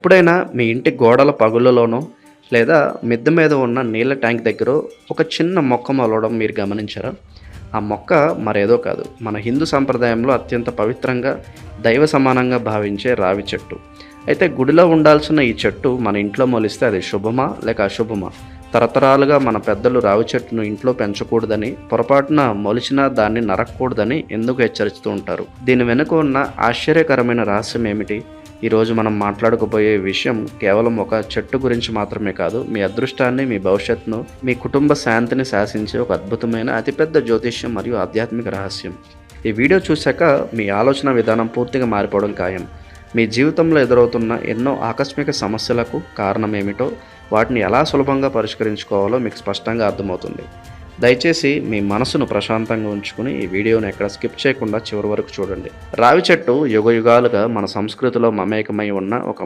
ఎప్పుడైనా మీ ఇంటి గోడల పగుళ్ళలోనో లేదా మిద్దె మీద ఉన్న నీళ్ళ ట్యాంక్ దగ్గర ఒక చిన్న మొక్క మొలవడం మీరు గమనించారా? ఆ మొక్క మరేదో కాదు, మన హిందూ సంప్రదాయంలో అత్యంత పవిత్రంగా, దైవ సమానంగా భావించే రావి చెట్టు. అయితే గుడిలో ఉండాల్సిన ఈ చెట్టు మన ఇంట్లో మొలిస్తే అది శుభమా లేక అశుభమా? తరతరాలుగా మన పెద్దలు రావి చెట్టును ఇంట్లో పెంచకూడదని, పొరపాటున మొలిచినా దాన్ని నరకకూడదని ఎందుకు హెచ్చరిస్తూ ఉంటారు? దీని వెనుక ఉన్న ఆశ్చర్యకరమైన రహస్యం ఏమిటి? ఈరోజు మనం మాట్లాడుకోబోయే విషయం కేవలం ఒక చెట్టు గురించి మాత్రమే కాదు, మీ అదృష్టాన్ని, మీ భవిష్యత్తును, మీ కుటుంబ శాంతిని శాసించే ఒక అద్భుతమైన అతిపెద్ద జ్యోతిష్యం మరియు ఆధ్యాత్మిక రహస్యం. ఈ వీడియో చూశాక మీ ఆలోచన విధానం పూర్తిగా మారిపోవడం ఖాయం. మీ జీవితంలో ఎదురవుతున్న ఎన్నో ఆకస్మిక సమస్యలకు కారణం ఏమిటో, వాటిని ఎలా సులభంగా పరిష్కరించుకోవాలో మీకు స్పష్టంగా అర్థమవుతుంది. దయచేసి మీ మనసును ప్రశాంతంగా ఉంచుకుని ఈ వీడియోను ఎక్కడ స్కిప్ చేయకుండా చివరి వరకు చూడండి. రావి చెట్టు యుగయుగాలుగా మన సంస్కృతిలో మమేకమై ఉన్న ఒక